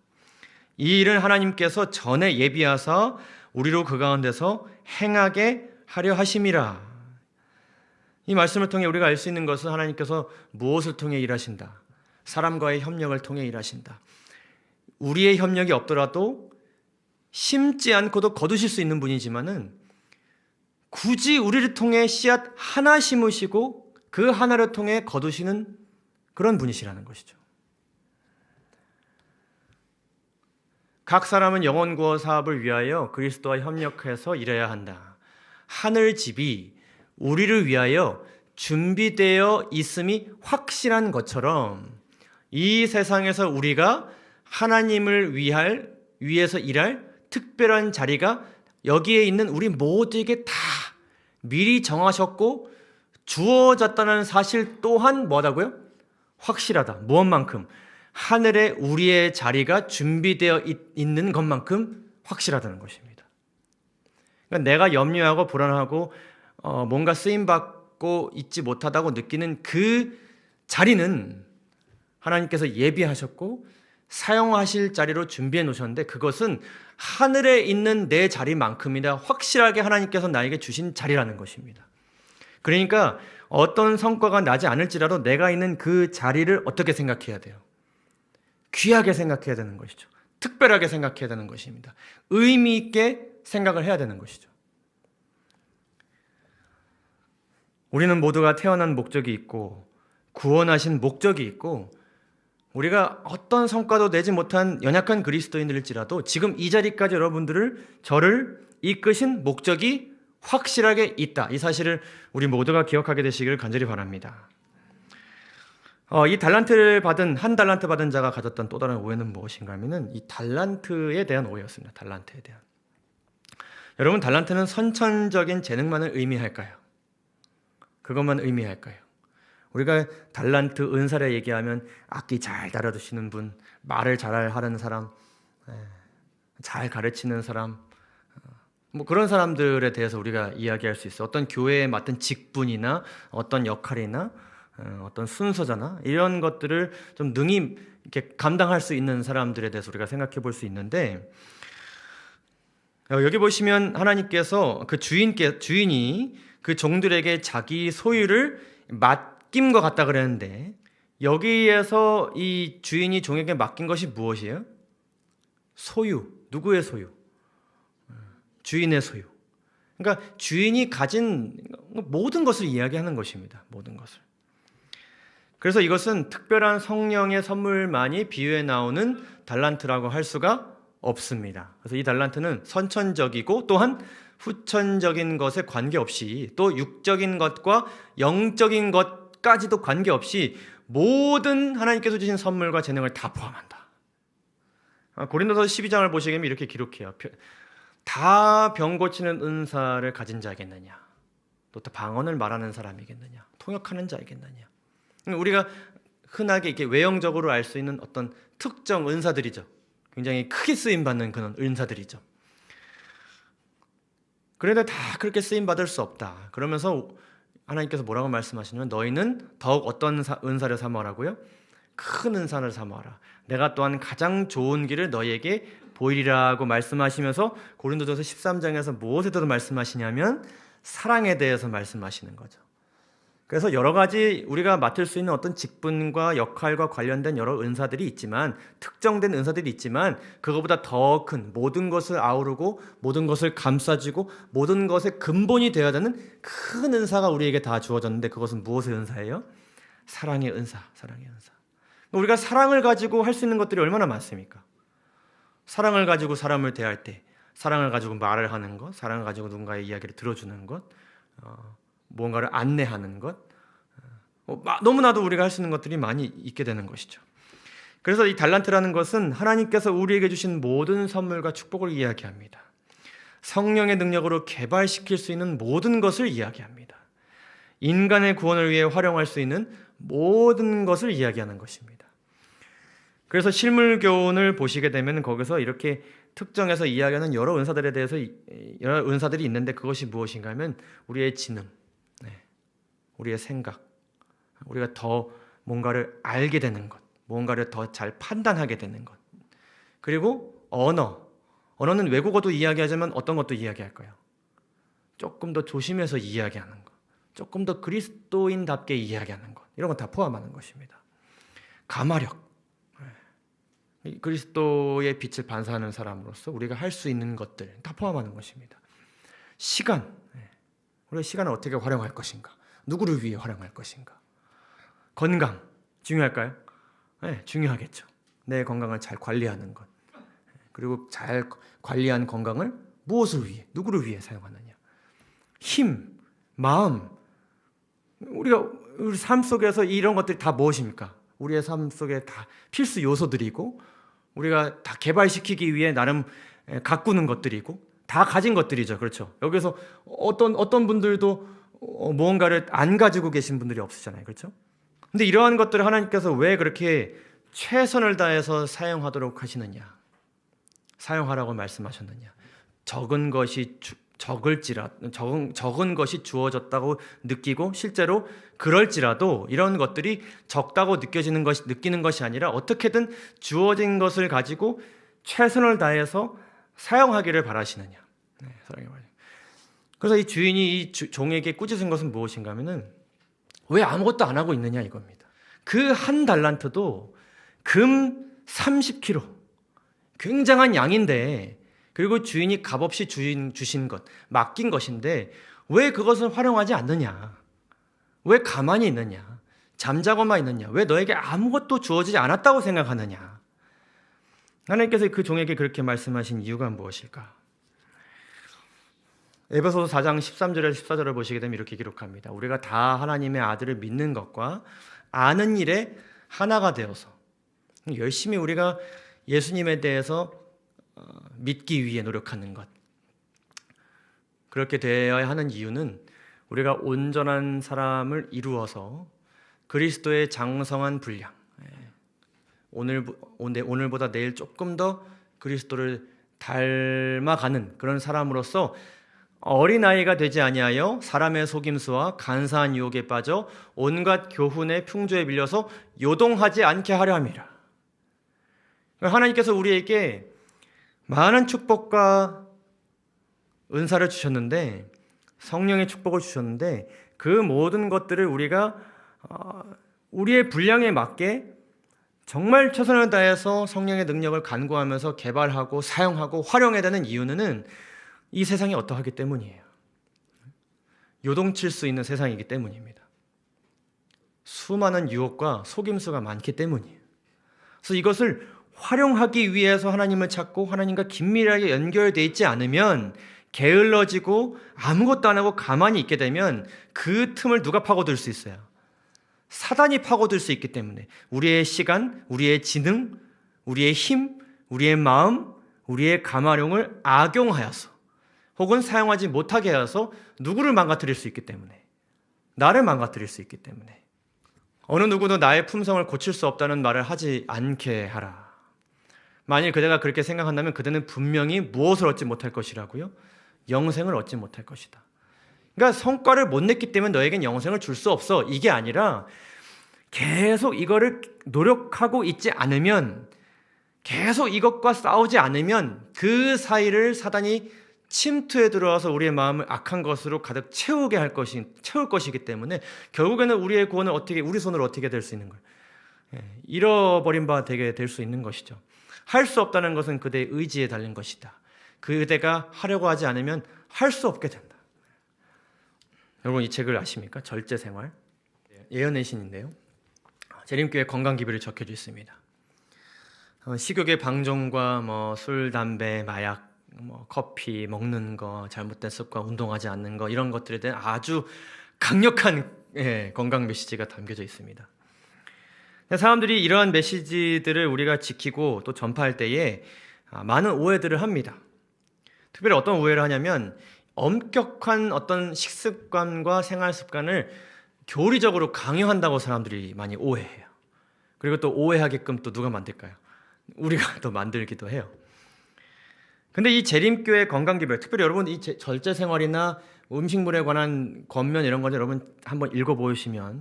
이 일은 하나님께서 전에 예비하사 우리로 그 가운데서 행하게 하려 하심이라. 이 말씀을 통해 우리가 알 수 있는 것은 하나님께서 무엇을 통해 일하신다? 사람과의 협력을 통해 일하신다. 우리의 협력이 없더라도 심지 않고도 거두실 수 있는 분이지만은 굳이 우리를 통해 씨앗 하나 심으시고 그 하나를 통해 거두시는 그런 분이시라는 것이죠. 각 사람은 영혼 구원 사업을 위하여 그리스도와 협력해서 일해야 한다. 하늘 집이 우리를 위하여 준비되어 있음이 확실한 것처럼 이 세상에서 우리가 하나님을 위해서 일할 특별한 자리가 여기에 있는 우리 모두에게 다 미리 정하셨고 주어졌다는 사실 또한 뭐라고요? 확실하다. 무엇만큼? 하늘에 우리의 자리가 준비되어 있는 것만큼 확실하다는 것입니다. 그러니까 내가 염려하고 불안하고 뭔가 쓰임받고 있지 못하다고 느끼는 그 자리는 하나님께서 예비하셨고 사용하실 자리로 준비해 놓으셨는데 그것은 하늘에 있는 내 자리만큼이나 확실하게 하나님께서 나에게 주신 자리라는 것입니다. 그러니까 어떤 성과가 나지 않을지라도 내가 있는 그 자리를 어떻게 생각해야 돼요? 귀하게 생각해야 되는 것이죠. 특별하게 생각해야 되는 것입니다. 의미 있게 생각을 해야 되는 것이죠. 우리는 모두가 태어난 목적이 있고 구원하신 목적이 있고 우리가 어떤 성과도 내지 못한 연약한 그리스도인들일지라도 지금 이 자리까지 저를 이끄신 목적이 확실하게 있다. 이 사실을 우리 모두가 기억하게 되시기를 간절히 바랍니다. 이 한 달란트 받은 자가 가졌던 또 다른 오해는 무엇인가 하면은 이 달란트에 대한 오해였습니다. 달란트에 대한. 여러분, 달란트는 선천적인 재능만을 의미할까요? 그것만 의미할까요? 우리가 달란트, 은사를 얘기하면 악기 잘 다뤄주시는 분, 말을 잘 하는 사람, 잘 가르치는 사람, 뭐 그런 사람들에 대해서 우리가 이야기할 수 있어요. 어떤 교회에 맡은 직분이나 어떤 역할이나 어떤 순서잖아, 이런 것들을 좀 능히 이렇게 감당할 수 있는 사람들에 대해서 우리가 생각해 볼 수 있는데, 여기 보시면 하나님께서 그 주인이 그 종들에게 자기 소유를 맡김과 같다 그랬는데, 여기에서 이 주인이 종에게 맡긴 것이 무엇이에요? 소유. 누구의 소유? 주인의 소유. 그러니까 주인이 가진 모든 것을 이야기하는 것입니다. 모든 것을. 그래서 이것은 특별한 성령의 선물만이 비유에 나오는 달란트라고 할 수가 없습니다. 그래서 이 달란트는 선천적이고 또한 후천적인 것에 관계없이, 또 육적인 것과 영적인 것까지도 관계없이 모든 하나님께서 주신 선물과 재능을 다 포함한다. 고린도서 12장을 보시게 되면 이렇게 기록해요. 다 병 고치는 은사를 가진 자겠느냐? 또 방언을 말하는 사람이겠느냐, 통역하는 자이겠느냐. 우리가 흔하게 이렇게 외형적으로 알 수 있는 어떤 특정 은사들이죠. 굉장히 크게 쓰임 받는 그런 은사들이죠. 그런데 다 그렇게 쓰임 받을 수 없다. 그러면서 하나님께서 뭐라고 말씀하시냐면 너희는 더욱 어떤 은사를 사모하라고요? 큰 은사를 사모하라. 내가 또한 가장 좋은 길을 너희에게 보이리라고 말씀하시면서 고린도전서 13장에서 무엇에 대해서 말씀하시냐면 사랑에 대해서 말씀하시는 거죠. 그래서 여러 가지 우리가 맡을 수 있는 어떤 직분과 역할과 관련된 여러 은사들이 있지만, 특정된 은사들이 있지만, 그거보다 더 큰 모든 것을 아우르고 모든 것을 감싸주고 모든 것의 근본이 되어야 되는 큰 은사가 우리에게 다 주어졌는데, 그것은 무엇의 은사예요? 사랑의 은사, 사랑의 은사. 우리가 사랑을 가지고 할 수 있는 것들이 얼마나 많습니까? 사랑을 가지고 사람을 대할 때, 사랑을 가지고 말을 하는 것, 사랑을 가지고 누군가의 이야기를 들어주는 것, 무언가를 안내하는 것, 너무나도 우리가 할 수 있는 것들이 많이 있게 되는 것이죠. 그래서 이 달란트라는 것은 하나님께서 우리에게 주신 모든 선물과 축복을 이야기합니다. 성령의 능력으로 개발시킬 수 있는 모든 것을 이야기합니다. 인간의 구원을 위해 활용할 수 있는 모든 것을 이야기하는 것입니다. 그래서 실물교훈을 보시게 되면 거기서 이렇게 특정해서 이야기하는 여러 은사들에 대해서 여러 은사들이 있는데, 그것이 무엇인가 하면 우리의 지능, 우리의 생각, 우리가 더 뭔가를 알게 되는 것, 뭔가를 더 잘 판단하게 되는 것, 그리고 언어는 외국어도 이야기하지만 어떤 것도 이야기할까요? 조금 더 조심해서 이야기하는 것, 조금 더 그리스도인답게 이야기하는 것, 이런 건 다 포함하는 것입니다. 가마력, 그리스도의 빛을 반사하는 사람으로서 우리가 할 수 있는 것들 다 포함하는 것입니다. 시간, 우리가 시간을 어떻게 활용할 것인가, 누구를 위해 활용할 것인가. 건강, 중요할까요? 네, 중요하겠죠. 내 건강을 잘 관리하는 것, 그리고 잘 관리한 건강을 무엇을 위해, 누구를 위해 사용하느냐. 힘, 마음, 우리가 우리 삶 속에서 이런 것들이 다 무엇입니까? 우리의 삶 속에 다 필수 요소들이고, 우리가 다 개발시키기 위해 나름 가꾸는 것들이고, 다 가진 것들이죠. 그렇죠? 여기서 어떤 분들도 무언가를 안 가지고 계신 분들이 없으잖아요. 그렇죠? 근데 이러한 것들을 하나님께서 왜 그렇게 최선을 다해서 사용하도록 하시느냐, 사용하라고 말씀하셨느냐. 적은 것이 주어졌다고 느끼고 실제로 그럴지라도 이런 것들이 적다고 느끼는 것이 아니라 어떻게든 주어진 것을 가지고 최선을 다해서 사용하기를 바라시느냐. 그래서 이 주인이 이 종에게 꾸짖은 것은 무엇인가 하면은 왜 아무것도 안 하고 있느냐 이겁니다. 그 한 달란트도 금 30kg, 굉장한 양인데, 그리고 주인이 값없이 주신 것, 맡긴 것인데 왜 그것을 활용하지 않느냐? 왜 가만히 있느냐? 잠자고만 있느냐? 왜 너에게 아무것도 주어지지 않았다고 생각하느냐? 하나님께서 그 종에게 그렇게 말씀하신 이유가 무엇일까? 에베소서 4장 13절에서 14절을 보시게 되면 이렇게 기록합니다. 우리가 다 하나님의 아들을 믿는 것과 아는 일에 하나가 되어서, 열심히 우리가 예수님에 대해서 믿기 위해 노력하는 것, 그렇게 되어야 하는 이유는 우리가 온전한 사람을 이루어서 그리스도의 장성한 분량, 오늘보다 내일 조금 더 그리스도를 닮아가는 그런 사람으로서 어린아이가 되지 아니하여 사람의 속임수와 간사한 유혹에 빠져 온갖 교훈의 풍조에 밀려서 요동하지 않게 하려 함이라. 하나님께서 우리에게 많은 축복과 은사를 주셨는데, 성령의 축복을 주셨는데, 그 모든 것들을 우리가 우리의 분량에 맞게 정말 최선을 다해서 성령의 능력을 간구하면서 개발하고 사용하고 활용해야 되는 이유는 이 세상이 어떠하기 때문이에요. 요동칠 수 있는 세상이기 때문입니다. 수많은 유혹과 속임수가 많기 때문이에요. 그래서 이것을 활용하기 위해서 하나님을 찾고 하나님과 긴밀하게 연결되어 있지 않으면, 게을러지고 아무것도 안 하고 가만히 있게 되면 그 틈을 누가 파고들 수 있어요? 사단이 파고들 수 있기 때문에 우리의 시간, 우리의 지능, 우리의 힘, 우리의 마음, 우리의 가마룡을 악용하여서 혹은 사용하지 못하게 해서 누구를 망가뜨릴 수 있기 때문에, 나를 망가뜨릴 수 있기 때문에 어느 누구도 나의 품성을 고칠 수 없다는 말을 하지 않게 하라. 만일 그대가 그렇게 생각한다면 그대는 분명히 무엇을 얻지 못할 것이라고요? 영생을 얻지 못할 것이다. 그러니까 성과를 못 냈기 때문에 너에겐 영생을 줄 수 없어. 이게 아니라 계속 이거를 노력하고 있지 않으면, 계속 이것과 싸우지 않으면 그 사이를 사단이 침투에 들어와서 우리의 마음을 악한 것으로 가득 채울 것이기 때문에 결국에는 우리의 구원을 우리 손으로 어떻게 될 수 있는 거예요? 잃어버린 바 되게 될 수 있는 것이죠. 할 수 없다는 것은 그대의 의지에 달린 것이다. 그대가 하려고 하지 않으면 할 수 없게 된다. 여러분 이 책을 아십니까? 절제생활. 예언의 신인데요. 재림교회 건강기별이 적혀져 있습니다. 식욕의 방종과 술, 담배, 마약, 커피 먹는 거, 잘못된 습관, 운동하지 않는 거, 이런 것들에 대한 아주 강력한 건강 메시지가 담겨져 있습니다. 사람들이 이러한 메시지들을 우리가 지키고 또 전파할 때에 많은 오해들을 합니다. 특별히 어떤 오해를 하냐면 엄격한 어떤 식습관과 생활 습관을 교리적으로 강요한다고 사람들이 많이 오해해요. 그리고 또 오해하게끔 또 누가 만들까요? 우리가 또 만들기도 해요. 근데 이 재림교회 건강기별, 특별히 여러분 이 절제생활이나 음식물에 관한 권면 이런 거 여러분 한번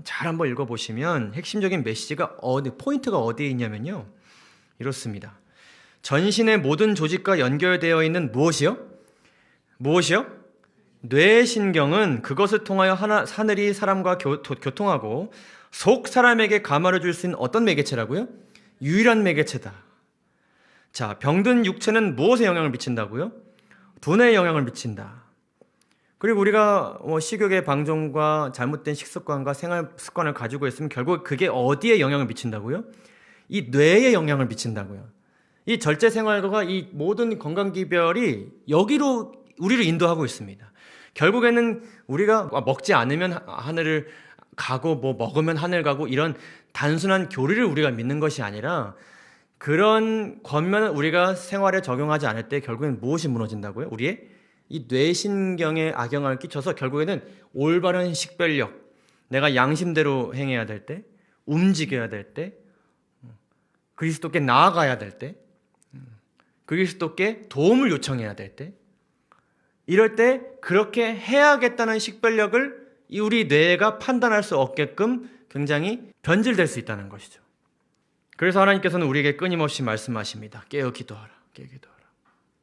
잘 한번 읽어보시면 핵심적인 메시지가 포인트가 어디에 있냐면요, 이렇습니다. 전신의 모든 조직과 연결되어 있는 무엇이요? 뇌신경은 그것을 통하여 하늘이 사람과 교통하고 속 사람에게 감화를 줄 수 있는 어떤 매개체라고요? 유일한 매개체다. 자, 병든 육체는 무엇에 영향을 미친다고요? 두뇌에 영향을 미친다. 그리고 우리가 식욕의 방종과 잘못된 식습관과 생활 습관을 가지고 있으면 결국 그게 어디에 영향을 미친다고요? 이 뇌에 영향을 미친다고요. 이 절제 생활과 이 모든 건강기별이 여기로 우리를 인도하고 있습니다. 결국에는 우리가 먹지 않으면 하늘을 가고 먹으면 하늘 가고 이런 단순한 교리를 우리가 믿는 것이 아니라 그런 권면을 우리가 생활에 적용하지 않을 때 결국엔 무엇이 무너진다고요? 우리의 이 뇌신경에 악영향을 끼쳐서 결국에는 올바른 식별력, 내가 양심대로 행해야 될 때, 움직여야 될 때, 그리스도께 나아가야 될 때, 그리스도께 도움을 요청해야 될 때, 이럴 때 그렇게 해야겠다는 식별력을 우리 뇌가 판단할 수 없게끔 굉장히 변질될 수 있다는 것이죠. 그래서 하나님께서는 우리에게 끊임없이 말씀하십니다. 깨어 기도하라.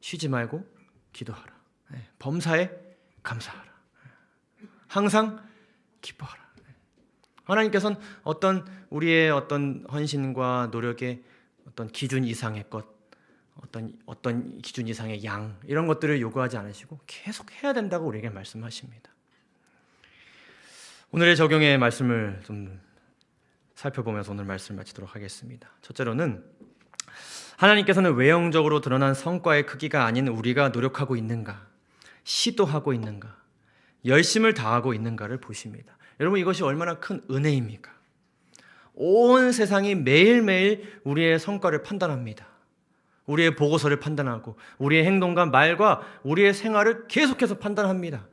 쉬지 말고 기도하라. 범사에 감사하라. 항상 기뻐하라. 하나님께서는 우리의 어떤 헌신과 노력의 어떤 기준 이상의 것, 어떤 기준 이상의 양, 이런 것들을 요구하지 않으시고 계속 해야 된다고 우리에게 말씀하십니다. 오늘의 적용의 말씀을 좀 살펴보면서 오늘 말씀을 마치도록 하겠습니다. 첫째로는 하나님께서는 외형적으로 드러난 성과의 크기가 아닌 우리가 노력하고 있는가, 시도하고 있는가, 열심을 다하고 있는가를 보십니다. 여러분 이것이 얼마나 큰 은혜입니까? 온 세상이 매일매일 우리의 성과를 판단합니다. 우리의 보고서를 판단하고 우리의 행동과 말과 우리의 생활을 계속해서 판단합니다.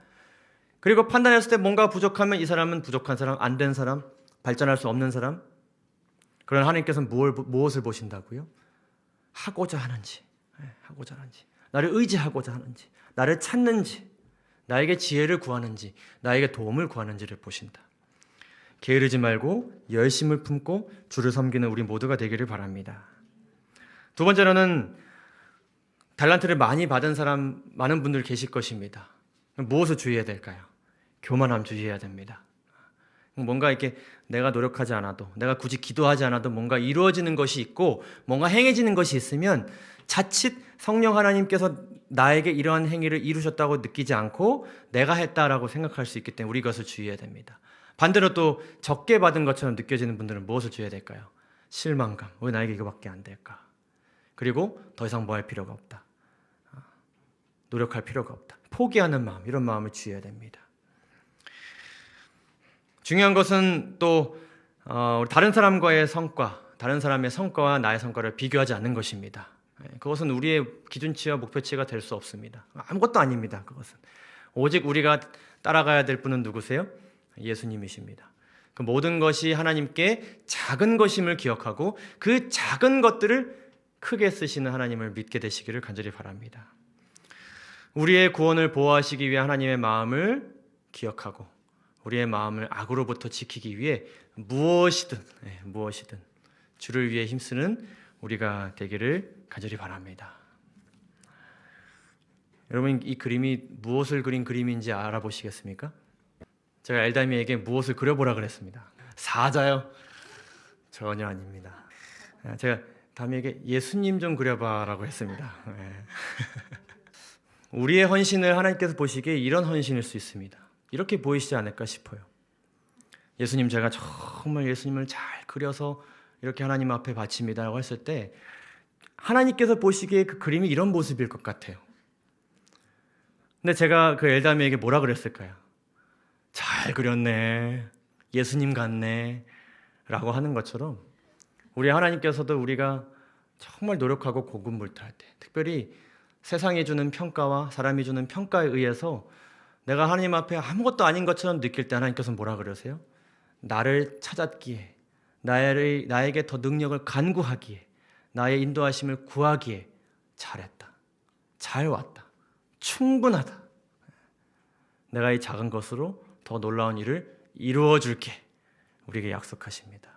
그리고 판단했을 때 뭔가 부족하면 이 사람은 부족한 사람, 안 된 사람, 발전할 수 없는 사람. 그러나 하나님께서는 무엇을 보신다고요? 하고자 하는지, 나를 의지하고자 하는지, 나를 찾는지, 나에게 지혜를 구하는지, 나에게 도움을 구하는지를 보신다. 게으르지 말고 열심을 품고 주를 섬기는 우리 모두가 되기를 바랍니다. 두 번째로는 달란트를 많이 받은 사람 많은 분들 계실 것입니다. 무엇을 주의해야 될까요? 교만함 주의해야 됩니다. 뭔가 이렇게 내가 노력하지 않아도, 내가 굳이 기도하지 않아도 뭔가 이루어지는 것이 있고 뭔가 행해지는 것이 있으면 자칫 성령 하나님께서 나에게 이러한 행위를 이루셨다고 느끼지 않고 내가 했다라고 생각할 수 있기 때문에 우리 이것을 주의해야 됩니다. 반대로 또 적게 받은 것처럼 느껴지는 분들은 무엇을 주의해야 될까요? 실망감, 왜 나에게 이거밖에 안 될까? 그리고 더 이상 뭐 할 필요가 없다, 노력할 필요가 없다, 포기하는 마음, 이런 마음을 주의해야 됩니다. 중요한 것은 또 다른 사람과의 성과, 다른 사람의 성과와 나의 성과를 비교하지 않는 것입니다. 그것은 우리의 기준치와 목표치가 될 수 없습니다. 아무것도 아닙니다. 그것은 오직 우리가 따라가야 될 분은 누구세요? 예수님이십니다. 그 모든 것이 하나님께 작은 것임을 기억하고 그 작은 것들을 크게 쓰시는 하나님을 믿게 되시기를 간절히 바랍니다. 우리의 구원을 보호하시기 위해 하나님의 마음을 기억하고 우리의 마음을 악으로부터 지키기 위해 무엇이든 주를 위해 힘쓰는 우리가 되기를 간절히 바랍니다. 여러분, 이 그림이 무엇을 그린 그림인지 알아보시겠습니까? 제가 엘다미에게 무엇을 그려보라 그랬습니다. 사자요? 전혀 아닙니다. 제가 다미에게 예수님 좀 그려봐라고 했습니다. 우리의 헌신을 하나님께서 보시기에 이런 헌신일 수 있습니다. 이렇게 보이시지 않을까 싶어요. 예수님, 제가 정말 예수님을 잘 그려서 이렇게 하나님 앞에 바칩니다라고 했을 때 하나님께서 보시기에 그 그림이 이런 모습일 것 같아요. 근데 제가 그 엘다미에게 뭐라 그랬을까요? 잘 그렸네, 예수님 같네 라고 하는 것처럼 우리 하나님께서도 우리가 정말 노력하고 고군분투할 때, 특별히 세상이 주는 평가와 사람이 주는 평가에 의해서 내가 하나님 앞에 아무것도 아닌 것처럼 느낄 때 하나님께서는 뭐라 그러세요? 나를 찾았기에, 나에게 더 능력을 간구하기에, 나의 인도하심을 구하기에 잘했다, 잘 왔다, 충분하다, 내가 이 작은 것으로 더 놀라운 일을 이루어 줄게, 우리에게 약속하십니다.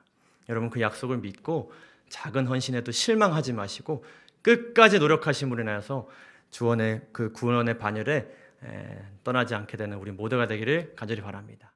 여러분, 그 약속을 믿고 작은 헌신에도 실망하지 마시고 끝까지 노력하심으로 인하여서 구원의 반열에 떠나지 않게 되는 우리 모두가 되기를 간절히 바랍니다.